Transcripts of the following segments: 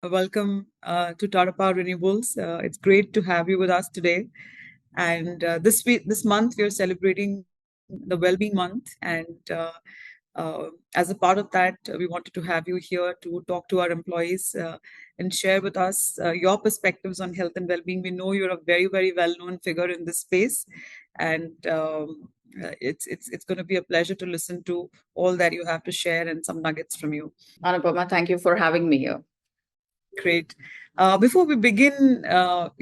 Welcome to Tata Power Renewables. It's great to have you with us today. And this month, we are celebrating the Wellbeing Month. And as a part of that, we wanted to have you here to talk to our employees and share with us your perspectives on health and well-being. We know you're a very, very well-known figure in this space, and it's going to be a pleasure to listen to all that you have to share and some nuggets from you. Anupama, thank you for having me here. Great. Before we begin, before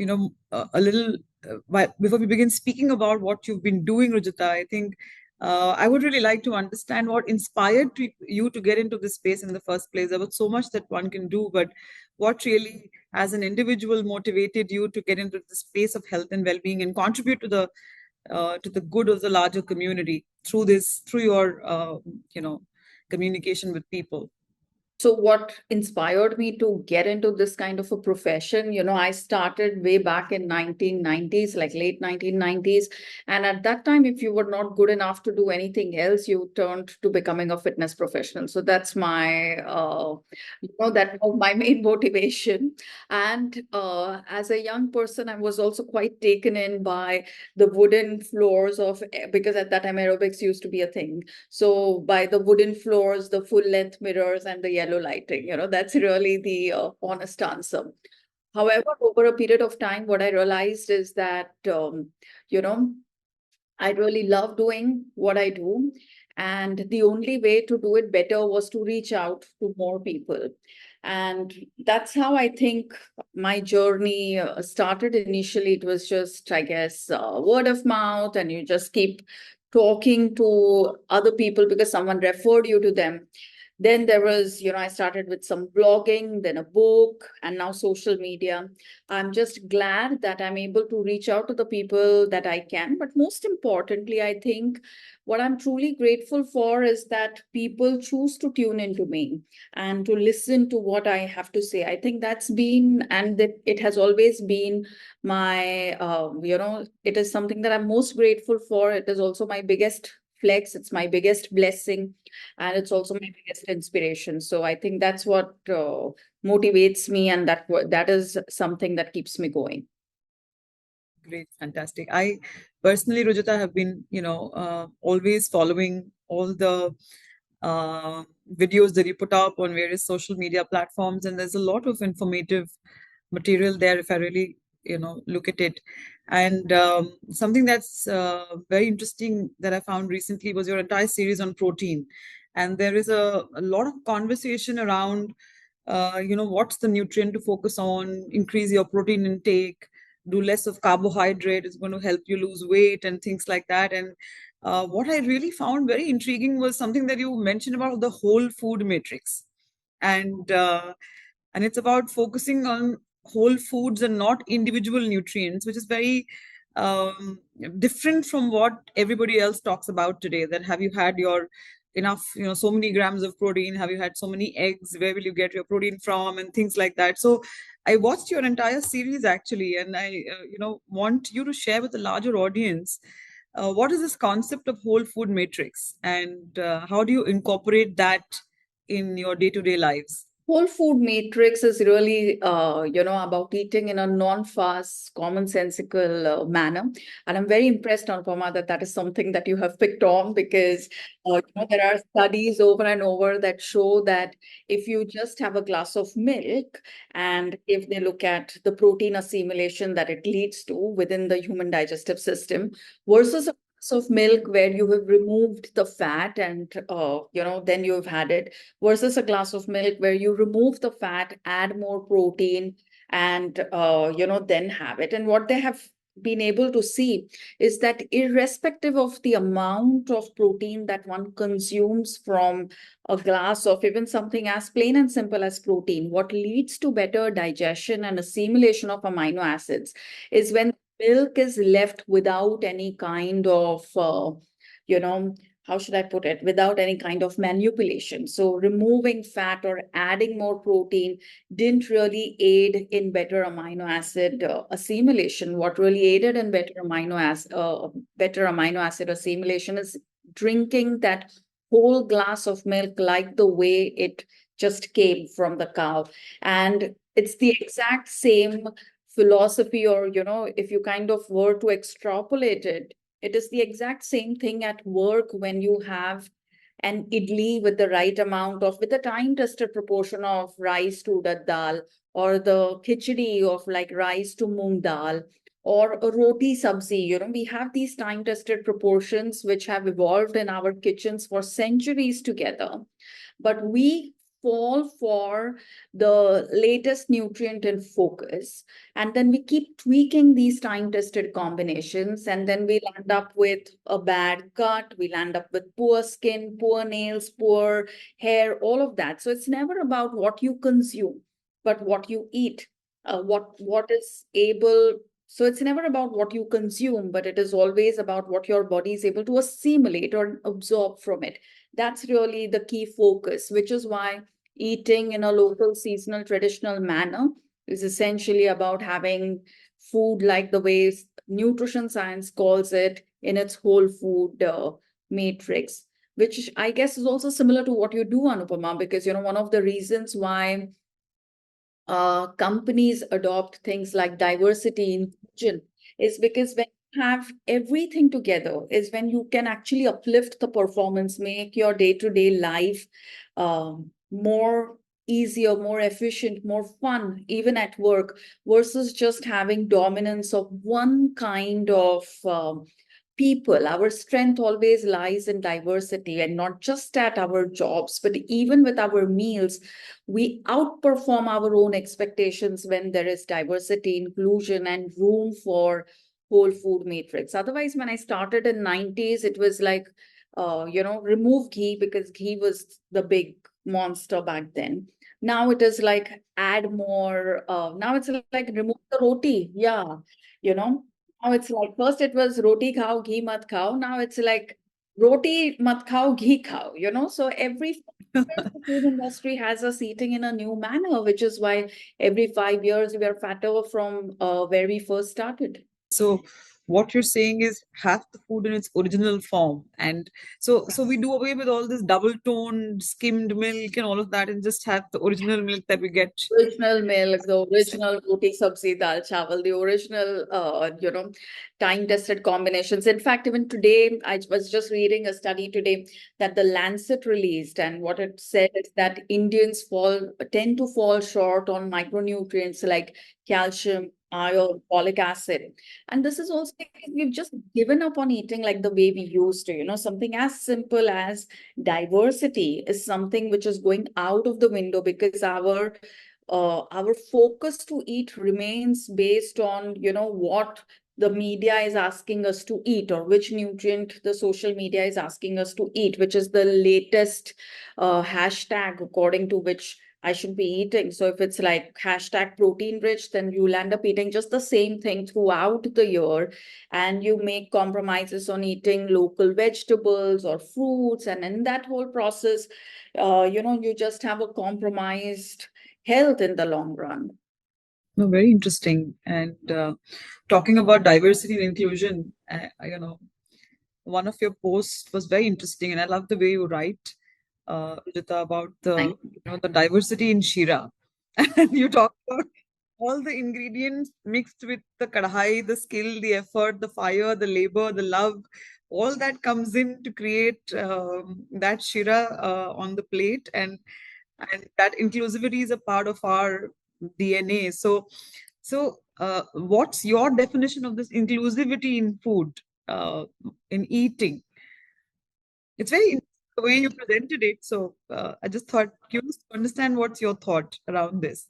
we begin speaking about what you've been doing, Rujuta, I think I would really like to understand what inspired you to get into this space in the first place. There was so much that one can do, but what really, as an individual, motivated you to get into the space of health and well-being and contribute to the good of the larger community through your communication with people? So what inspired me to get into this kind of a profession? I started way back in 1990s, like late 1990s. And at that time, if you were not good enough to do anything else, you turned to becoming a fitness professional. So that's that was my main motivation. And as a young person, I was also quite taken in by the wooden floors because at that time aerobics used to be a thing. So by the wooden floors, the full length mirrors and the yellow lighting, that's really the honest answer. However, over a period of time, what I realized is that, I really love doing what I do. And the only way to do it better was to reach out to more people. And that's how I think my journey started initially. It was just, I guess, word of mouth, and you just keep talking to other people because someone referred you to them. Then there was, I started with some blogging, then a book, and now social media. I'm just glad that I'm able to reach out to the people that I can. But most importantly, I think what I'm truly grateful for is that people choose to tune into me and to listen to what I have to say. I think that's been, and that it has always been my, it is something that I'm most grateful for. It is also my biggest flex. It's my biggest blessing, and it's also my biggest inspiration. So I think that's what motivates me, and that is something that keeps me going. Great, fantastic. I personally, Rujuta, have been, always following all the videos that you put up on various social media platforms, and there's a lot of informative material there if I really, look at it. And something that's very interesting that I found recently was your entire series on protein. And there is a lot of conversation around, what's the nutrient to focus on, increase your protein intake, do less of carbohydrate, is going to help you lose weight and things like that. And what I really found very intriguing was something that you mentioned about the whole food matrix. And it's about focusing on whole foods and not individual nutrients, which is very different from what everybody else talks about today. That have you had your enough, so many grams of protein? Have you had so many eggs? Where will you get your protein from? And things like that. So I watched your entire series actually, and I, want you to share with the larger audience what is this concept of whole food matrix, and how do you incorporate that in your day-to-day lives? Whole food matrix is really, about eating in a non-fast, commonsensical manner. And I'm very impressed, Anupama, that is something that you have picked on because, there are studies over and over that show that if you just have a glass of milk, and if they look at the protein assimilation that it leads to within the human digestive system versus a glass of milk where you have removed the fat and, then you've had it, versus a glass of milk where you remove the fat, add more protein, and then have it. And what they have been able to see is that irrespective of the amount of protein that one consumes from a glass of even something as plain and simple as protein, what leads to better digestion and assimilation of amino acids is when milk is left without any kind of how should I put it, without any kind of manipulation. So removing fat or adding more protein didn't really aid in better amino acid assimilation. What really aided in better amino acid assimilation is drinking that whole glass of milk like the way it just came from the cow. And it's the exact same philosophy, or, if you kind of were to extrapolate it, it is the exact same thing at work when you have an idli with the right amount of, with the time tested proportion of rice to the dal, or the khichdi of like rice to moong dal, or a roti sabzi. We have these time tested proportions which have evolved in our kitchens for centuries together, but we fall for the latest nutrient in focus, and then we keep tweaking these time tested combinations, and then we land up with a bad gut, we land up with poor skin, poor nails, poor hair, all of that. So it's never about what you consume, but what you eat, what is able. So it's never about what you consume, but it is always about what your body is able to assimilate or absorb from it. That's really the key focus, which is why eating in a local, seasonal, traditional manner is essentially about having food like the way nutrition science calls it in its whole food matrix, which I guess is also similar to what you do, Anupama, because one of the reasons why companies adopt things like diversity inclusion is because when you have everything together is when you can actually uplift the performance, make your day-to-day life more easier, more efficient, more fun, even at work, versus just having dominance of one kind of people. Our strength always lies in diversity, and not just at our jobs, but even with our meals. We outperform our own expectations when there is diversity, inclusion, and room for whole food matrix. Otherwise, when I started in 90s, it was like, remove ghee because ghee was the big monster back then. Now it is like add more. Now it's like remove the roti. Yeah, you know. Now it's like first it was roti khao, ghee mat khao. Now it's like roti mat khao, ghee khao. So every the food industry has us eating in a new manner, which is why every 5 years we are fatter from where we first started. So what you're saying is have the food in its original form. And so we do away with all this double toned skimmed milk and all of that and just have the original milk that we get. Original milk, the original roti sabzi dal chawal, the original, time tested combinations. In fact, even today, I was just reading a study today that the Lancet released, and what it said is that Indians tend to fall short on micronutrients like calcium, iron, folic acid. And this is also because we've just given up on eating like the way we used to. Something as simple as diversity is something which is going out of the window because our focus to eat remains based on what the media is asking us to eat, or which nutrient the social media is asking us to eat, which is the latest hashtag according to which I should be eating. So if it's like hashtag protein rich, then you'll end up eating just the same thing throughout the year, and you make compromises on eating local vegetables or fruits, and in that whole process you just have a compromised health in the long run. No, very interesting. And talking about diversity and inclusion, one of your posts was very interesting, and I love the way you write, Rajita, about Thank the diversity in Shira, and you talk about all the ingredients mixed with the kadhai, the skill, the effort, the fire, the labor, the love, all that comes in to create that Shira on the plate, and that inclusivity is a part of our DNA. So, what's your definition of this inclusivity in food, in eating? It's very interesting the way you presented it. So, I just thought curious to understand what's your thought around this.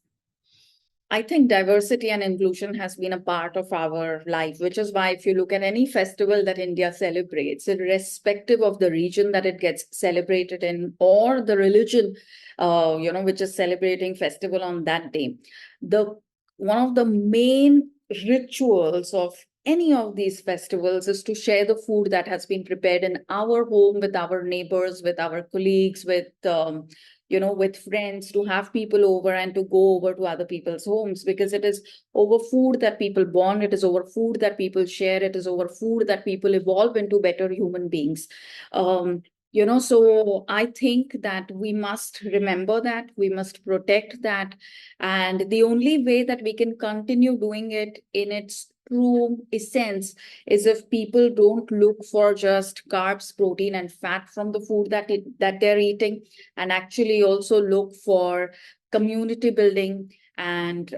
I think diversity and inclusion has been a part of our life, which is why if you look at any festival that India celebrates, irrespective of the region that it gets celebrated in or the religion, which is celebrating festival on that day, the one of the main rituals of any of these festivals is to share the food that has been prepared in our home with our neighbors, with our colleagues, with friends, to have people over and to go over to other people's homes, because it is over food that people bond, it is over food that people share, it is over food that people evolve into better human beings. So I think that we must remember that, we must protect that. And the only way that we can continue doing it in its true essence is if people don't look for just carbs, protein, and fat from the food that they're eating, and actually also look for community building and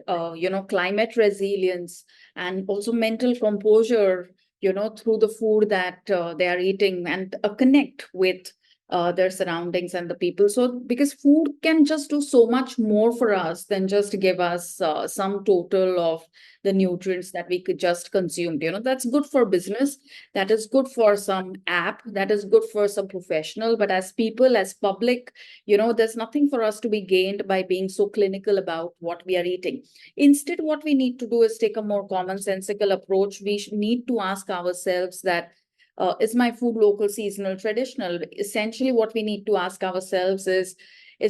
climate resilience, and also mental composure, through the food that they are eating, and connect with their surroundings and the people. So, because food can just do so much more for us than just give us some total of the nutrients that we could just consume. That's good for business, that is good for some app, that is good for some professional. But as people, as public, there's nothing for us to be gained by being so clinical about what we are eating. Instead, what we need to do is take a more commonsensical approach. We need to ask ourselves that is my food local, seasonal, traditional? Essentially, what we need to ask ourselves is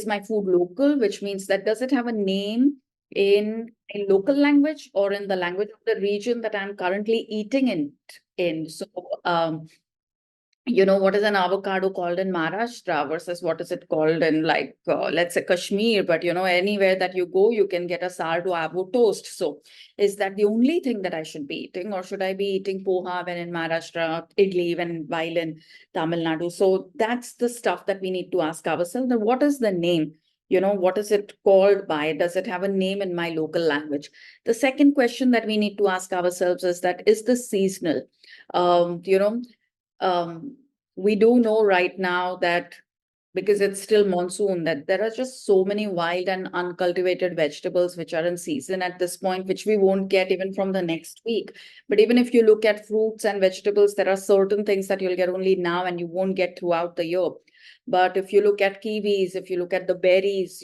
my food local, which means that does it have a name in a local language or in the language of the region that I'm currently eating in? So, what is an avocado called in Maharashtra versus what is it called in, like, let's say Kashmir, but anywhere that you go, you can get a sourdough avo toast. So is that the only thing that I should be eating, or should I be eating poha when in Maharashtra, idli when while in Tamil Nadu? So that's the stuff that we need to ask ourselves. Then what is the name? What is it called by? Does it have a name in my local language? The second question that we need to ask ourselves is that, is this seasonal? Um, you know, um, we do know right now that, because it's still monsoon, that there are just so many wild and uncultivated vegetables which are in season at this point, which we won't get even from the next week. But even if you look at fruits and vegetables, there are certain things that you'll get only now and you won't get throughout the year. But if you look at kiwis, if you look at the berries,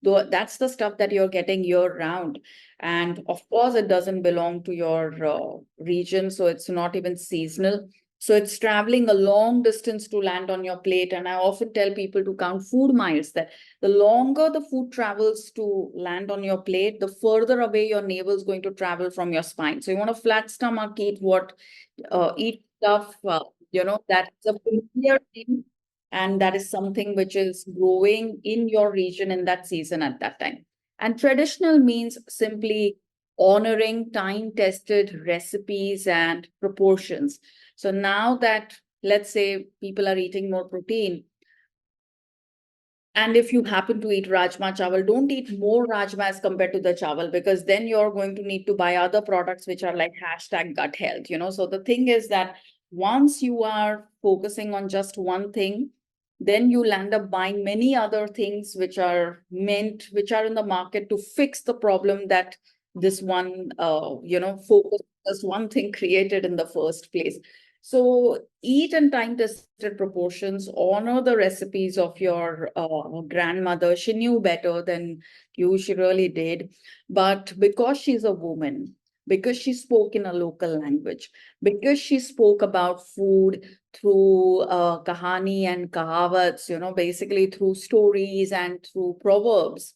that's the stuff that you're getting year round. And of course, it doesn't belong to your region, so it's not even seasonal. So it's traveling a long distance to land on your plate. And I often tell people to count food miles, that the longer the food travels to land on your plate, the further away your navel is going to travel from your spine. So you want a flat stomach, eat stuff, that's a familiar thing. And that is something which is growing in your region in that season at that time. And traditional means simply honoring time tested recipes and proportions. So now that, let's say, people are eating more protein, and if you happen to eat rajma chawal, don't eat more rajma as compared to the chawal, because then you're going to need to buy other products which are like hashtag gut health. So the thing is that once you are focusing on just one thing, then you'll end up buying many other things which are in the market to fix the problem that this one, focus, this one thing created in the first place. So eat in time-tested proportions, honor the recipes of your grandmother. She knew better than you, she really did. But because she's a woman, because she spoke in a local language, because she spoke about food through kahani and kahavats, basically through stories and through proverbs,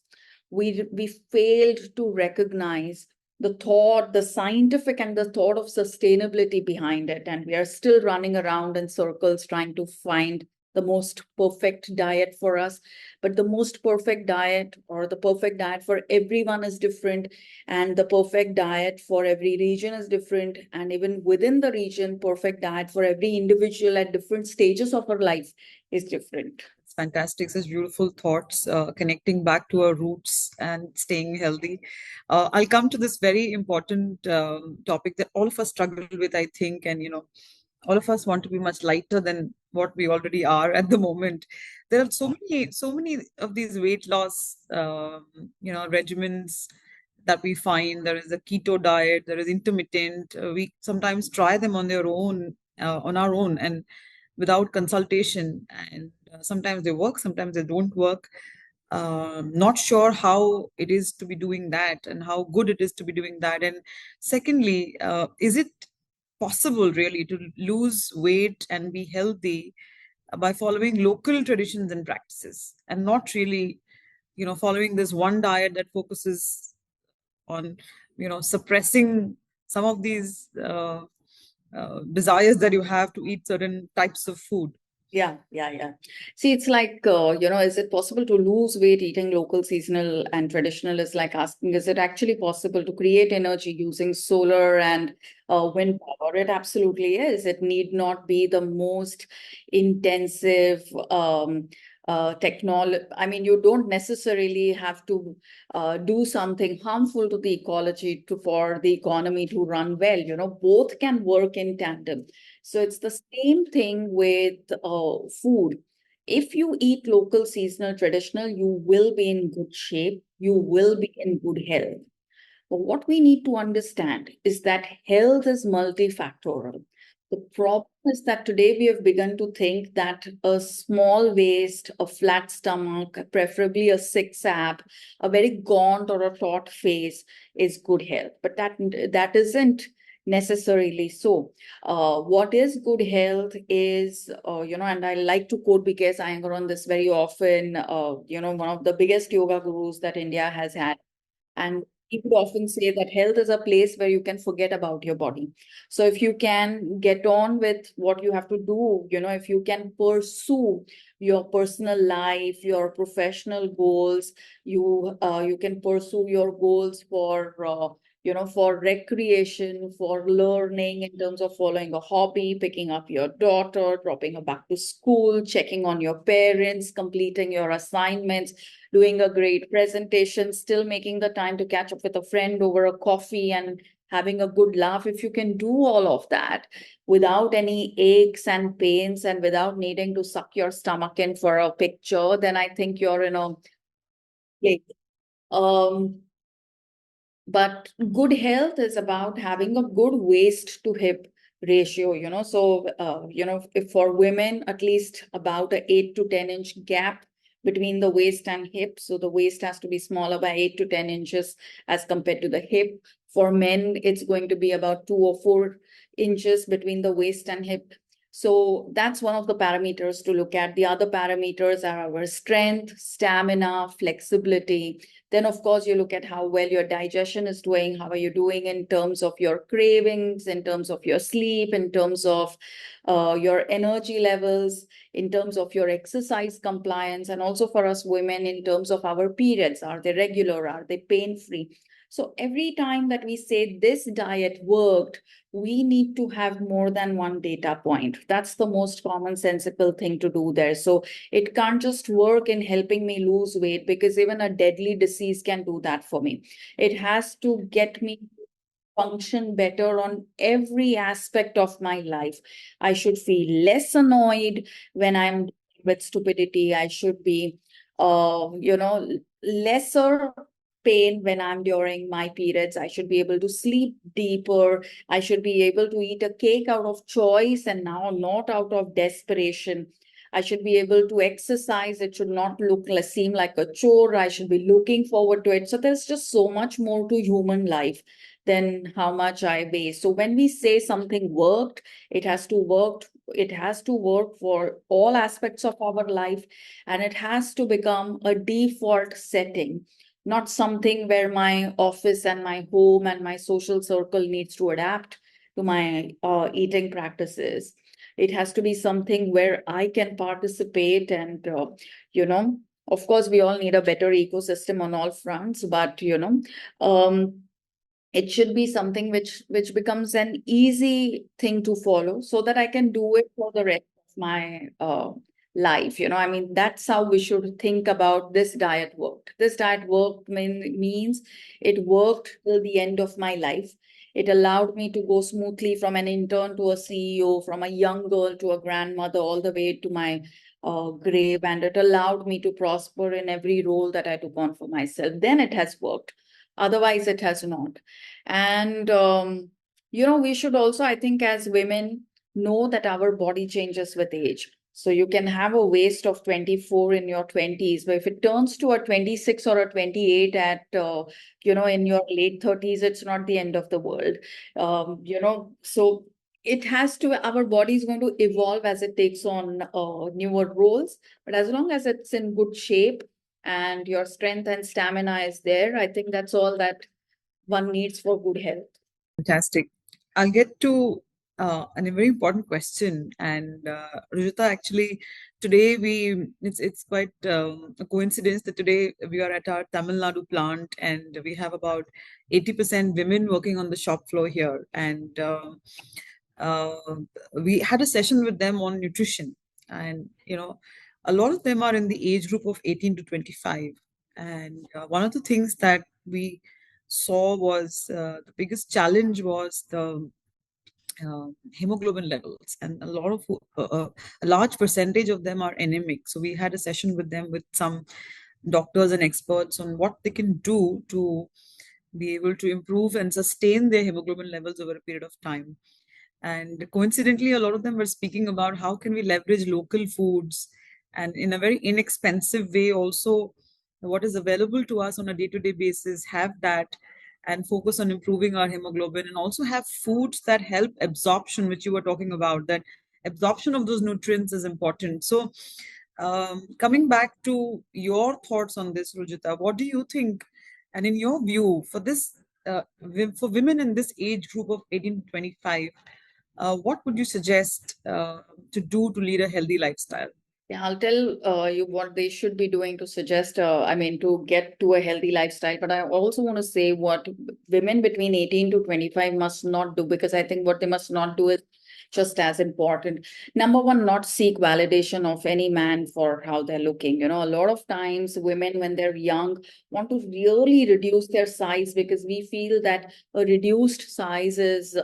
we failed to recognize the thought, the scientific and the thought of sustainability behind it. And we are still running around in circles trying to find the most perfect diet for us. But the most perfect diet, or the perfect diet for everyone, is different. And the perfect diet for every region is different. And even within the region, perfect diet for every individual at different stages of our life is different. It's fantastic. Such beautiful thoughts, connecting back to our roots and staying healthy. I'll come to this very important topic that all of us struggle with, I think, and all of us want to be much lighter than what we already are at the moment. There are so many of these weight loss, regimens that we find. There is a keto diet, there is intermittent. We sometimes try them on our own, and without consultation. And sometimes they work, sometimes they don't work. Not sure how it is to be doing that and how good it is to be doing that. And secondly, is it possible really to lose weight and be healthy by following local traditions and practices, and not really following this one diet that focuses on suppressing some of these desires that you have to eat certain types of food? Yeah, yeah, yeah. See, it's like, is it possible to lose weight eating local, seasonal, and traditional? Is like asking, is it actually possible to create energy using solar and wind power? It absolutely is. It need not be the most intensive technology. I mean, you don't necessarily have to do something harmful to the ecology for the economy to run well. Both can work in tandem. So it's the same thing with food. If you eat local, seasonal, traditional, you will be in good shape. You will be in good health. But what we need to understand is that health is multifactorial. The problem is that today we have begun to think that a small waist, a flat stomach, preferably a six-pack, a very gaunt or a taut face is good health. But that isn't necessarily so. What is good health is, and I like to quote because I am on this very often, one of the biggest yoga gurus that India has had. And he would often say that health is a place where you can forget about your body. So if you can get on with what you have to do, if you can pursue your personal life, your professional goals, you can pursue your goals for for recreation, for learning in terms of following a hobby, picking up your daughter, dropping her back to school, checking on your parents, completing your assignments, doing a great presentation, still making the time to catch up with a friend over a coffee and having a good laugh. If you can do all of that without any aches and pains and without needing to suck your stomach in for a picture, then I think you're in a place. Um, but good health is about having a good waist to hip ratio, so if for women at least about a 8 to 10 inch gap between the waist and hip. So the waist has to be smaller by 8 to 10 inches as compared to the hip. For men, it's going to be about 2 or 4 inches between the waist and hip. So that's one of the parameters to look at. The other parameters are our strength, stamina, flexibility. Then, of course, you look at how well your digestion is doing. How are you doing in terms of your cravings, in terms of your sleep, in terms of your energy levels, in terms of your exercise compliance, and also for us women in terms of our periods. Are they regular? Are they pain-free? So every time that we say this diet worked, we need to have more than one data point. That's the most commonsensical thing to do there. So it can't just work in helping me lose weight, because even a deadly disease can do that for me. It has to get me function better on every aspect of my life. I should feel less annoyed when I'm with stupidity. I should be, lesser pain when I'm during my periods. I should be able to sleep deeper. I should be able to eat a cake out of choice and now not out of desperation. I should be able to exercise. It should not seem like a chore. I should be looking forward to it. So there's just so much more to human life than how much I weigh. So when we say something worked, it has to work. It has to work for all aspects of our life, and it has to become a default setting, not something where my office and my home and my social circle needs to adapt to my eating practices. It has to be something where I can participate and, of course, we all need a better ecosystem on all fronts, but, it should be something which becomes an easy thing to follow so that I can do it for the rest of my life. I mean, that's how we should think about this diet worked. This diet worked means it worked till the end of my life. It allowed me to go smoothly from an intern to a CEO, from a young girl to a grandmother, all the way to my grave. And it allowed me to prosper in every role that I took on for myself. Then it has worked. Otherwise, it has not. And, we should also, I think, as women, know that our body changes with age. So you can have a waist of 24 in your 20s, but if it turns to a 26 or a 28 at, in your late 30s, it's not the end of the world. So it has to, our body is going to evolve as it takes on newer roles. But as long as it's in good shape and your strength and stamina is there, I think that's all that one needs for good health. Fantastic. I'll get to and a very important question. And Rujuta, actually, today it's quite a coincidence that today we are at our Tamil Nadu plant, and we have about 80% women working on the shop floor here. And uh, we had a session with them on nutrition, and a lot of them are in the age group of 18 to 25. And one of the things that we saw was the biggest challenge was the hemoglobin levels, and a large percentage of them are anemic. So we had a session with them with some doctors and experts on what they can do to be able to improve and sustain their hemoglobin levels over a period of time. And coincidentally, a lot of them were speaking about how can we leverage local foods, and in a very inexpensive way also, what is available to us on a day-to-day basis, have that and focus on improving our hemoglobin, and also have foods that help absorption, which you were talking about, that absorption of those nutrients is important. So coming back to your thoughts on this, Rujita, what do you think, and in your view, for this for women in this age group of 18 to 25, what would you suggest to do to lead a healthy lifestyle? Yeah, I'll tell you what they should be doing to suggest, I mean, to get to a healthy lifestyle. But I also want to say what women between 18 to 25 must not do, because I think what they must not do is just as important. Number one, not seek validation of any man for how they're looking. You know, a lot of times women, when they're young, want to really reduce their size because we feel that a reduced size is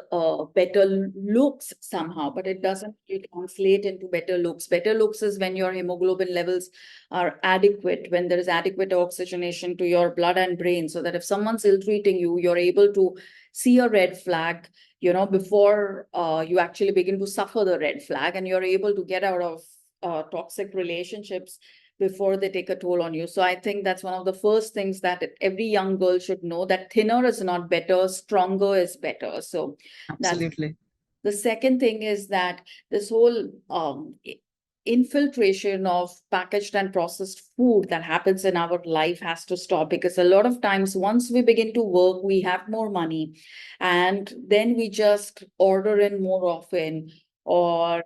better looks somehow, but it doesn't really translate into better looks. Better looks is when your hemoglobin levels are adequate, when there is adequate oxygenation to your blood and brain, so that if someone's ill-treating you, you're able to see a red flag, before you actually begin to suffer the red flag, and you're able to get out of toxic relationships before they take a toll on you. So I think that's one of the first things that every young girl should know, that thinner is not better, stronger is better. So that's Absolutely. the second thing, is that this whole infiltration of packaged and processed food that happens in our life has to stop, because a lot of times once we begin to work, we have more money, and then we just order in more often, or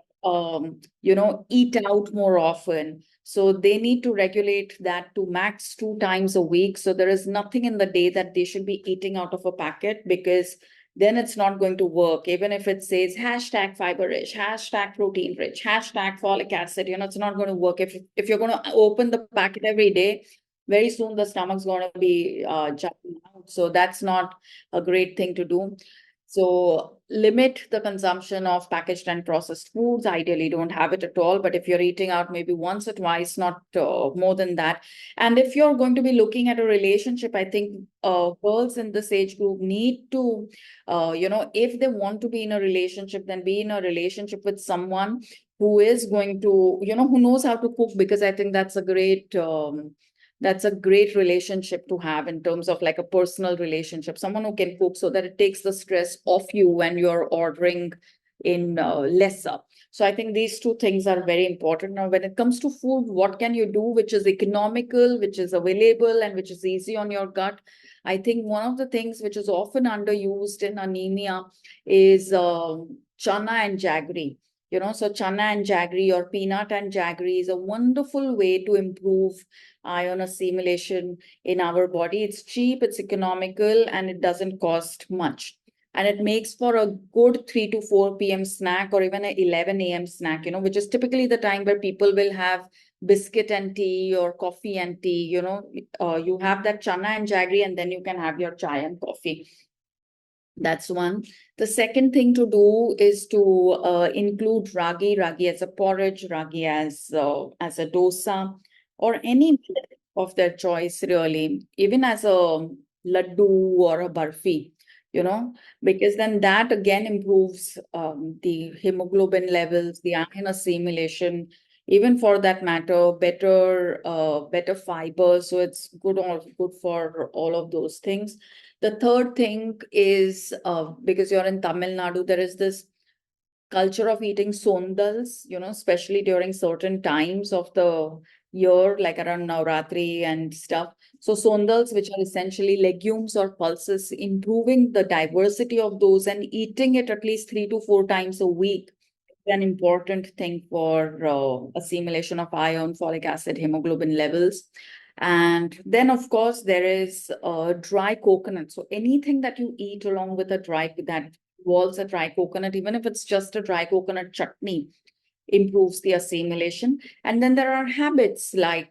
eat out more often. So they need to regulate that to max 2 times a week. So there is nothing in the day that they should be eating out of a packet, because then it's not going to work. Even if it says hashtag fiber rich, hashtag protein rich, hashtag folic acid, it's not going to work. If you're going to open the packet every day, very soon the stomach's going to be jumping out. So that's not a great thing to do. So limit the consumption of packaged and processed foods. Ideally, don't have it at all. But if you're eating out maybe once or twice, not more than that. And if you're going to be looking at a relationship, I think girls in this age group need to, if they want to be in a relationship, then be in a relationship with someone who is going to, who knows how to cook, because I think that's a great relationship to have in terms of like a personal relationship, someone who can cook, so that it takes the stress off you when you're ordering in lesser. So I think these two things are very important. Now, when it comes to food, what can you do which is economical, which is available, and which is easy on your gut? I think one of the things which is often underused in anemia is chana and jaggery. So chana and jaggery, or peanut and jaggery, is a wonderful way to improve iron assimilation in our body. It's cheap, it's economical, and it doesn't cost much. And it makes for a good 3 to 4 p.m. snack, or even an 11 a.m. snack, which is typically the time where people will have biscuit and tea or coffee and tea. You have that chana and jaggery, and then you can have your chai and coffee. That's one. The second thing to do is to include ragi as a porridge, ragi as a dosa, or any millet of their choice, really, even as a laddu or a barfi, because then that again improves the hemoglobin levels, the iron assimilation, even for that matter, better fiber. So it's good for all of those things. The third thing is, because you're in Tamil Nadu, there is this culture of eating Sundals, especially during certain times of the year, like around Navratri and stuff. So Sundals, which are essentially legumes or pulses, improving the diversity of those and eating it at least 3 to 4 times a week is an important thing for assimilation of iron, folic acid, hemoglobin levels. And then, of course, there is dry coconut. So anything that you eat along with a dry that involves a dry coconut, even if it's just a dry coconut chutney, improves the assimilation. And then there are habits like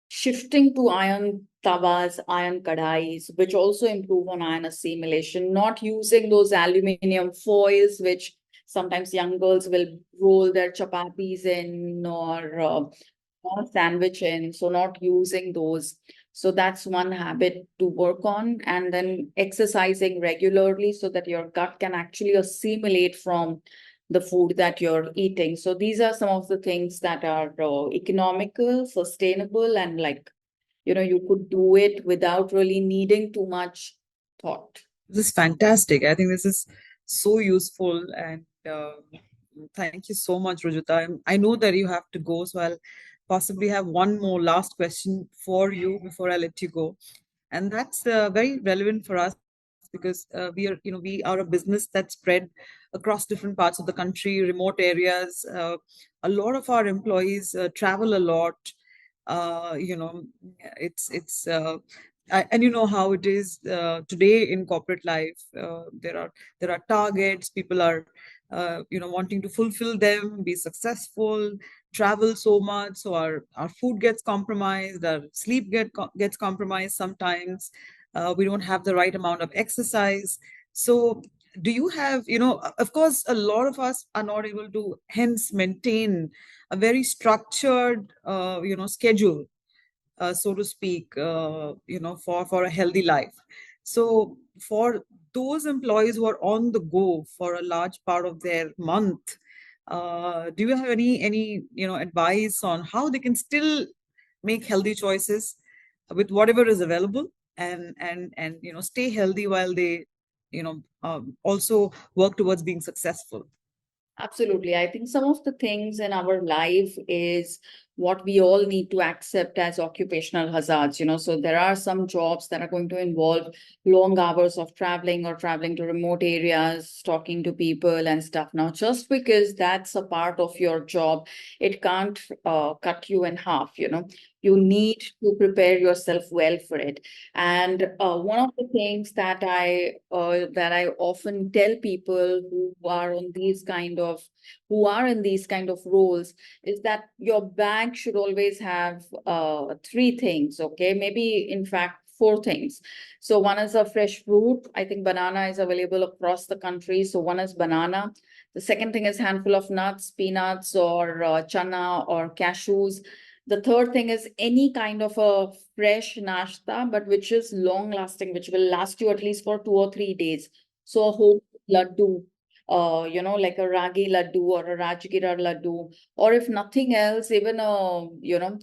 shifting to iron tawas, iron kadais, which also improve on iron assimilation, not using those aluminum foils, which sometimes young girls will roll their chapatis in or sandwich in, so not using those. So that's one habit to work on. And then exercising regularly so that your gut can actually assimilate from the food that you're eating. So these are some of the things that are economical, sustainable, and like, you could do it without really needing too much thought. This is fantastic. I think this is so useful. And thank you so much, Rujuta. I know that you have to go, so I'll possibly have one more last question for you before I let you go. And that's very relevant for us because we are a business that's spread across different parts of the country, remote areas. A lot of our employees travel a lot. It's and you know how it is today in corporate life. There are targets. People are wanting to fulfill them, be successful, travel so much, so our food gets compromised, our sleep gets compromised sometimes. We don't have the right amount of exercise. So do you have, of course, a lot of us are not able to hence maintain a very structured schedule, so to speak, for a healthy life. So for those employees who are on the go for a large part of their month, do you have any advice on how they can still make healthy choices with whatever is available, and stay healthy while they also work towards being successful? Absolutely. I think some of the things in our life is what we all need to accept as occupational hazards. So there are some jobs that are going to involve long hours of traveling or traveling to remote areas, talking to people and stuff. Now, just because that's a part of your job, it can't cut you in half. You need to prepare yourself well for it. And one of the things that I often tell people who are in these kind of roles is that your bag should always have three things, okay? Maybe in fact four things. So one is a fresh fruit. I think banana is available across the country. So one is banana. The second thing is handful of nuts, peanuts, or chana or cashews. The third thing is any kind of a fresh nashta, but which is long lasting, which will last you at least for 2 or 3 days. So a whole laddu, like a ragi laddu or a rajgira laddu, or if nothing else, even in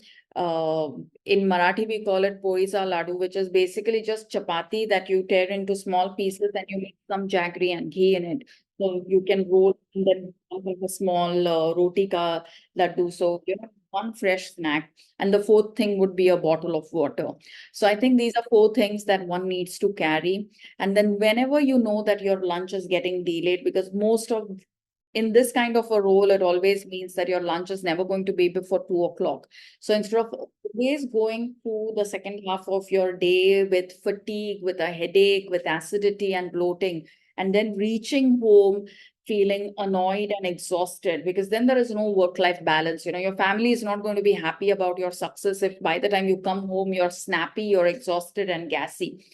Marathi we call it poisa laddu, which is basically just chapati that you tear into small pieces and you make some jaggery and ghee in it. So you can roll and then have a small roti ka laddu. So one fresh snack. And the fourth thing would be a bottle of water. So I think these are four things that one needs to carry. And then whenever you know that your lunch is getting delayed, because most of in this kind of a role, it always means that your lunch is never going to be before 2 o'clock. So instead of always going through the second half of your day with fatigue, with a headache, with acidity and bloating, and then reaching home feeling annoyed and exhausted, because then there is no work-life balance. Your family is not going to be happy about your success if by the time you come home, you're snappy, you're exhausted and gassy.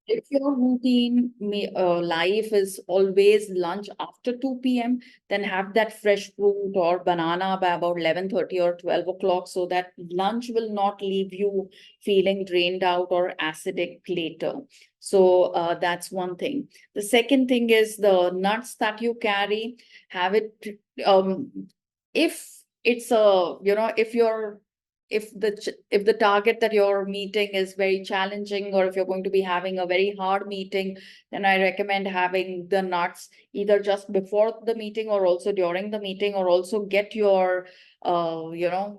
If your routine life is always lunch after 2 p.m., then have that fresh fruit or banana by about 11:30 or 12 o'clock so that lunch will not leave you feeling drained out or acidic later. So that's one thing. The second thing is the nuts that you carry, have it, if it's a, if you're if the target that you're meeting is very challenging, or if you're going to be having a very hard meeting, then I recommend having the nuts either just before the meeting or also during the meeting, or also get your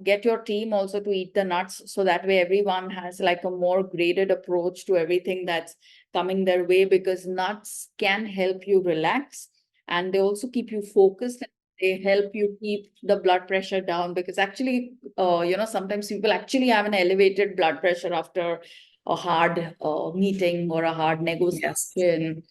get your team also to eat the nuts, so that way everyone has like a more graded approach to everything that's coming their way, because nuts can help you relax, and they also keep you focused. They help you keep the blood pressure down, because actually, sometimes people actually have an elevated blood pressure after a hard meeting or a hard Yes. negotiation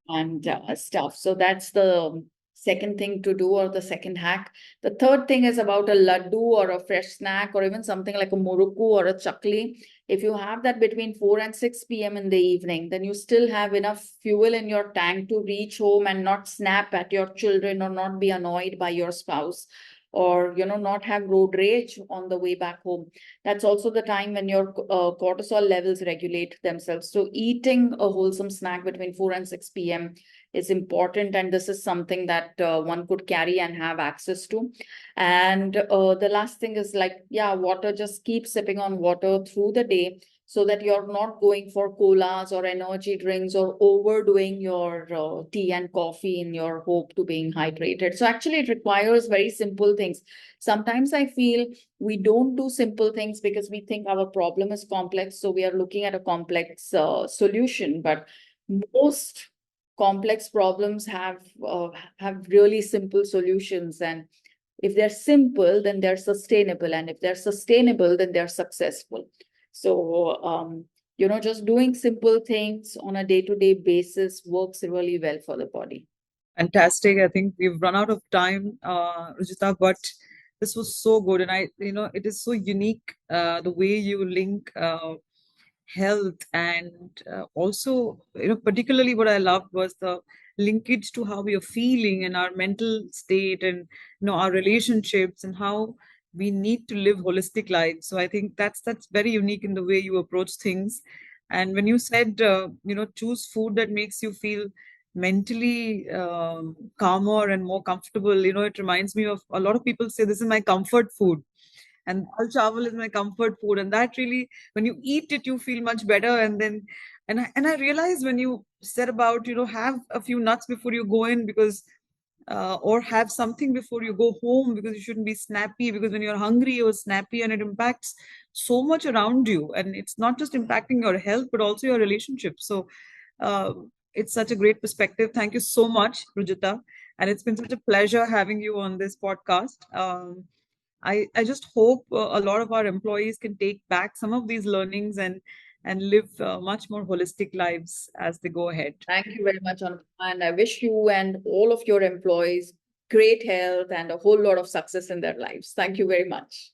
and stuff. So that's the second thing to do, or the second hack. The third thing is about a laddu or a fresh snack, or even something like a murukku or a chakli. If you have that between 4 and 6 p.m. in the evening, then you still have enough fuel in your tank to reach home and not snap at your children, or not be annoyed by your spouse, or not have road rage on the way back home. That's also the time when your cortisol levels regulate themselves. So eating a wholesome snack between 4 and 6 p.m. is important, and this is something that one could carry and have access to. And the last thing is, like, yeah, water. Just keep sipping on water through the day, so that you're not going for colas or energy drinks or overdoing your tea and coffee in your hope to being hydrated. So actually, it requires very simple things. Sometimes I feel we don't do simple things because we think our problem is complex, so we are looking at a complex solution. But most complex problems have really simple solutions, and if they're simple, then they're sustainable, and if they're sustainable, then they're successful. So just doing simple things on a day-to-day basis works really well for the body. Fantastic. I think we've run out of time, Rujita, but this was so good. And it is so unique, the way you link health and also, particularly what I loved was the linkage to how we are feeling and our mental state and, our relationships and how we need to live holistic lives. So I think that's very unique in the way you approach things. And when you said, choose food that makes you feel mentally calmer and more comfortable, it reminds me of a lot of people say this is my comfort food, and dal chawal is my comfort food, and that really, when you eat it, you feel much better. And then, and I realized when you said about, have a few nuts before you go in, because or have something before you go home, because you shouldn't be snappy, because when you're hungry you're snappy, and it impacts so much around you, and it's not just impacting your health but also your relationships. So uh, it's such a great perspective. Thank you so much, Rujita, and it's been such a pleasure having you on this podcast. I just hope a lot of our employees can take back some of these learnings and live much more holistic lives as they go ahead. Thank you very much, Anupama, and I wish you and all of your employees great health and a whole lot of success in their lives. Thank you very much.